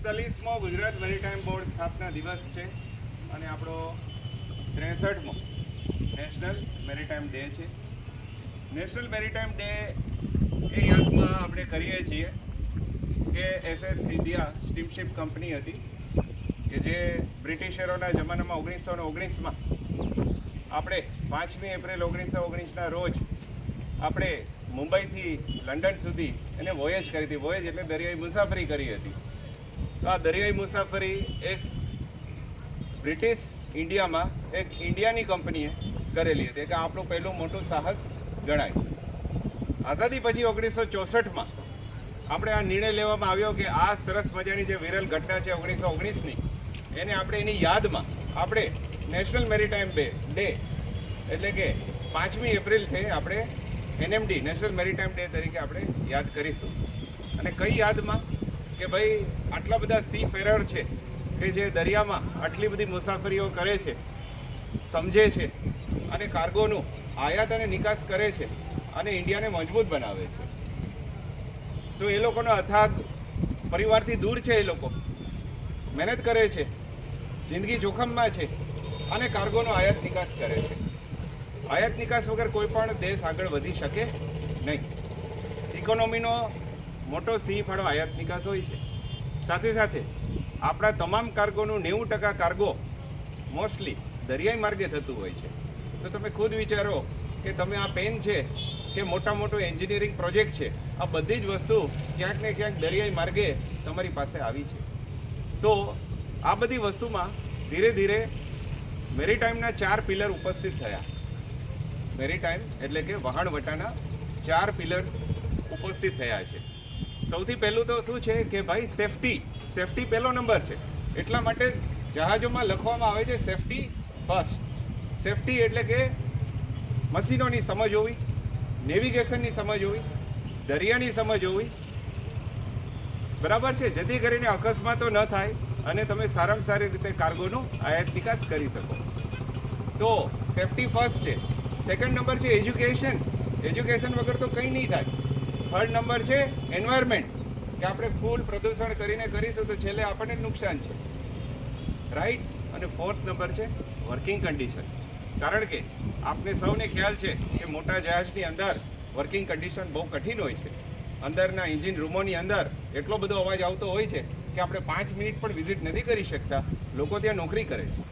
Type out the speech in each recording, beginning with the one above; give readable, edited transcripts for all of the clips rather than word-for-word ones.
45મો Gujarat maritime board સ્થાપના દિવસ છે અને આપણો 63મો નેશનલ મેરીટાઈમ ડે છે. નેશનલ મેરીટાઈમ ડે એ યાદમાં આપણે કરીએ છીએ કે SS સિંધિયા સ્ટીમશિપ કંપની હતી કે જે બ્રિટિશરોના જમાનામાં 1919માં આપણે 5મી એપ્રિલ 1919ના રોજ આપણે મુંબઈથી લંડન સુધી એને વોયેજ કરી હતી. વોયેજ એટલે દરિયાઈ મુસાફરી કરી હતી. તો આ દરિયાઈ મુસાફરી એક બ્રિટિશ ઇન્ડિયામાં એક ઇન્ડિયાની કંપનીએ કરેલી હતી કે આપણું પહેલું મોટું સાહસ ગણાય. આઝાદી પછી 1964માં આપણે આ નિર્ણય લેવામાં આવ્યો કે આ સરસ મજાની જે વિરલ ઘટના છે 1919ની એને આપણે એની યાદમાં આપણે નેશનલ મેરીટાઈમ ડે એટલે કે 5મી એપ્રિલથી આપણે NMD નેશનલ મેરીટાઈમ ડે તરીકે આપણે યાદ કરીશું. અને કઈ યાદમાં કે ભાઈ આટલા બધા સી ફેરર છે કે જે દરિયામાં આટલી બધી મુસાફરીઓ કરે છે, સમજે છે અને કાર્ગોનું આયાત અને નિકાસ કરે છે અને ઇન્ડિયાને મજબૂત બનાવે છે. તો એ લોકોનો અથાગ પરિવારથી દૂર છે, એ લોકો મહેનત કરે છે, જિંદગી જોખમમાં છે અને કાર્ગોનો આયાત નિકાસ કરે છે. આયાત નિકાસ વગર કોઈ પણ દેશ આગળ વધી શકે નહીં. ઇકોનોમીનો મોટો સિંહ ફાળો આયાત નિકાસ હોય છે. સાથે સાથે આપણા તમામ કાર્ગોનું 90% કાર્ગો મોસ્ટલી દરિયાઈ માર્ગે થતું હોય છે. તો તમે ખુદ વિચારો કે તમે આ પેન છે કે મોટો એન્જિનિયરિંગ પ્રોજેક્ટ છે, આ બધી જ વસ્તુ ક્યાંક ને ક્યાંક દરિયાઈ માર્ગે તમારી પાસે આવી છે. તો આ બધી વસ્તુમાં ધીરે ધીરે મેરીટાઈમના 4 પિલર ઉપસ્થિત થયા. મેરીટાઈમ એટલે કે વહાણવટાના 4 પિલર્સ ઉપસ્થિત થયા છે. સૌથી પહેલું તો શું છે કે ભાઈ સેફટી પહેલો નંબર છે. એટલા માટે જહાજોમાં લખવામાં આવે છે સેફટી ફર્સ્ટ. સેફટી એટલે કે મશીનોની સમજ હોવી, નેવિગેશનની સમજ હોવી, દરિયાની સમજ હોવી, બરાબર છે, જેથી કરીને અકસ્માતો ન થાય અને તમે સારામાં સારી રીતે કાર્ગોનું આયાત નિકાસ કરી શકો. તો સેફટી ફર્સ્ટ છે. સેકન્ડ નંબર છે એજ્યુકેશન વગર તો કંઈ નહીં થાય. થર્ડ નંબર છે એન્વાયરમેન્ટ, કે આપણે ફૂલ પ્રદૂષણ કરીને કરીશું તો છેલ્લે આપણને જ નુકસાન છે, રાઈટ. અને ફોર્થ નંબર છે વર્કિંગ કન્ડિશન. કારણ કે આપને સૌને ખ્યાલ છે કે મોટા જહાજની અંદર વર્કિંગ કન્ડિશન બહુ કઠિન હોય છે. અંદરના એન્જિન રૂમોની અંદર એટલો બધો અવાજ આવતો હોય છે કે આપણે 5 મિનિટ પણ વિઝિટ નથી કરી શકતા. લોકો ત્યાં નોકરી કરે છે.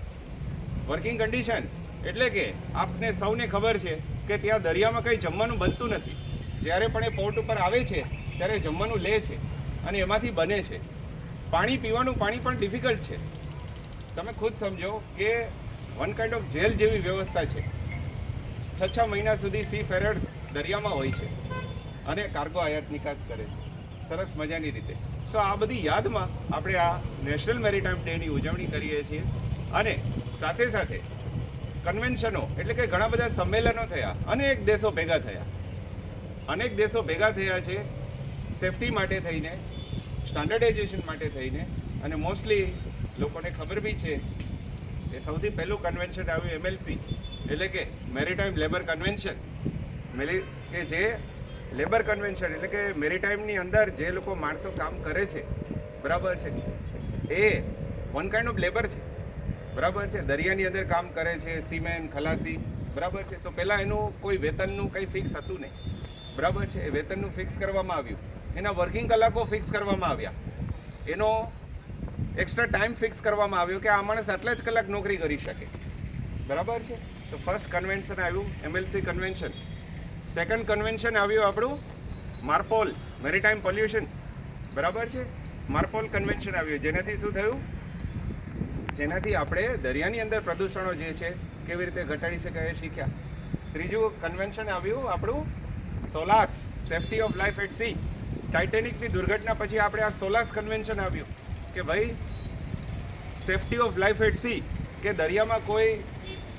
વર્કિંગ કન્ડિશન એટલે કે આપને સૌને ખબર છે કે ત્યાં દરિયામાં કંઈ જમવાનું બનતું નથી. જ્યારે પણ એ પોર્ટ ઉપર આવે છે ત્યારે જમવાનું લે છે અને એમાંથી બને છે. પીવાનું પાણી પણ ડિફિકલ્ટ છે. તમે ખુદ સમજો કે વન કાઇન્ડ ઓફ જેલ જેવી વ્યવસ્થા છે. 6 મહિના સુધી સી ફેરર્સ દરિયામાં હોય છે અને કાર્ગો આયાત નિકાસ કરે છે સરસ મજાની રીતે. સો આ બધી યાદમાં આપણે આ નેશનલ મેરીટાઈમ ડેની ઉજવણી કરીએ છીએ. અને સાથે સાથે કન્વેન્શનો એટલે કે ઘણા બધા સંમેલનો થયા. અનેક દેશો ભેગા થયા છે સેફટી માટે થઈને, સ્ટાન્ડર્ડાઇઝેશન માટે થઈને. અને મોસ્ટલી લોકોને ખબર બી છે કે સૌથી પહેલું કન્વેન્શન આવ્યું MLC એટલે કે મેરીટાઈમ લેબર કન્વેન્શન, કે જે લેબર કન્વેન્શન એટલે કે મેરીટાઈમની અંદર જે લોકો માણસો કામ કરે છે, બરાબર છે, એ વન કાઇન્ડ ઓફ લેબર છે, બરાબર છે. દરિયાની અંદર કામ કરે છે, સીમેન, ખલાસી, બરાબર છે. તો પહેલાં એનું કોઈ વેતનનું કંઈ ફિક્સ હતું નહીં, બરાબર છે. એ વેતનનું ફિક્સ કરવામાં આવ્યું, એના વર્કિંગ કલાકો ફિક્સ કરવામાં આવ્યા, એનો એક્સ્ટ્રા ટાઈમ ફિક્સ કરવામાં આવ્યો કે આ માણસ આટલા જ કલાક નોકરી કરી શકે, બરાબર છે. તો ફર્સ્ટ કન્વેન્શન આવ્યું MLC કન્વેન્શન. સેકન્ડ કન્વેન્શન આવ્યું આપણું માર્પોલ, મેરીટાઈમ પોલ્યુશન, બરાબર છે. માર્પોલ કન્વેન્શન આવ્યું, જેનાથી શું થયું, જેનાથી આપણે દરિયાની અંદર પ્રદૂષણો જે છે કેવી રીતે ઘટાડી શકાય એ શીખ્યા. ત્રીજું કન્વેન્શન આવ્યું આપણું SOLAS, safety of life at sea. ટાઇટેનિકની દુર્ઘટના પછી આપણે આ સોલાસ કન્વેન્શન આવ્યું કે ભાઈ safety of life at sea, કે દરિયામાં કોઈ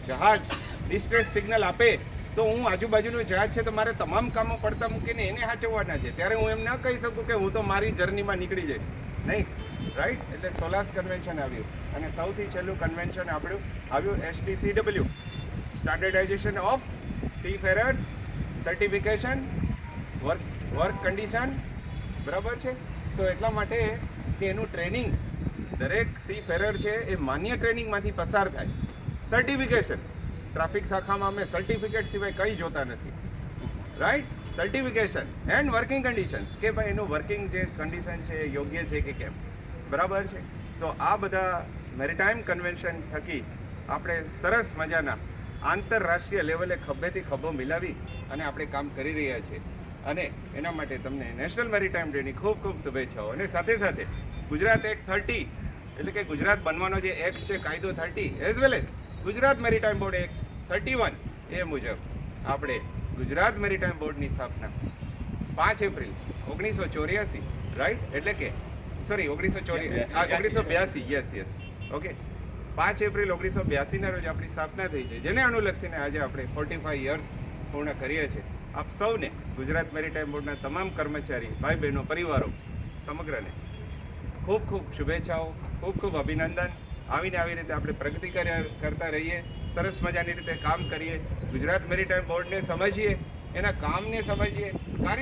જહાજ ડિસ્ટ્રેસ સિગ્નલ આપે તો હું આજુબાજુનું જહાજ છે તો મારે તમામ કામો પડતા મૂકીને એને સાચવવાના છે. ત્યારે હું એમ ના કહી શકું કે હું તો મારી જર્નીમાં નીકળી જઈશ, નહીં, રાઈટ. એટલે સોલાસ કન્વેન્શન આવ્યું. અને સૌથી છેલ્લું કન્વેન્શન આવ્યું STCW, standardisation of seafarers certification work condition, બરાબર છે. તો એટલા માટે કે એનું ટ્રેનિંગ દરેક સી ફેરર છે એ માન્ય ટ્રેનિંગમાંથી પસાર થાય. સર્ટિફિકેશન, ટ્રાફિક શાખામાં અમે સર્ટિફિકેટ સિવાય કંઈ જોતા નથી, right? Certification and working conditions, કે ભાઈ એનું વર્કિંગ જે કન્ડિશન છે એ યોગ્ય છે કે કેમ, બરાબર છે? તો આ બધા મેરીટાઈમ કન્વેન્શન થકી આપણે સરસ મજાના આંતરરાષ્ટ્રીય લેવલે ખભેથી ખભો મિલાવી અને આપણે કામ કરી રહ્યા છીએ. અને એના માટે તમને નેશનલ મેરીટાઈમ ડેની ખૂબ ખૂબ શુભેચ્છાઓ. અને સાથે સાથે ગુજરાત એક્ટ 30 એટલે કે ગુજરાત બનવાનો જે એક્ટ છે કાયદો 30 as well as Gujarat maritime board act 31 એ મુજબ આપણે ગુજરાત મેરીટાઈમ બોર્ડની સ્થાપના 5 એપ્રિલ 1984, રાઈટ? એટલે કે સોરી 1982, યસ ઓકે, 5 એપ્રિલ 1982ના રોજ આપણી સ્થાપના થઈ છે, જેને અનુલક્ષીને આજે આપણે 45 યર્સ પૂર્ણ કરીએ છીએ. આપ સૌને, ગુજરાત મેરીટાઈમ બોર્ડના તમામ કર્મચારી, ભાઈ બહેનો, પરિવારો સમગ્રને ખૂબ ખૂબ શુભેચ્છાઓ, ખૂબ ખૂબ અભિનંદન. આવી રીતે આપણે પ્રગતિ કરતા રહીએ, સરસ મજાની રીતે કામ કરીએ, ગુજરાત મેરીટાઈમ બોર્ડને સમજીએ, એના કામને સમજીએ, કાર્ય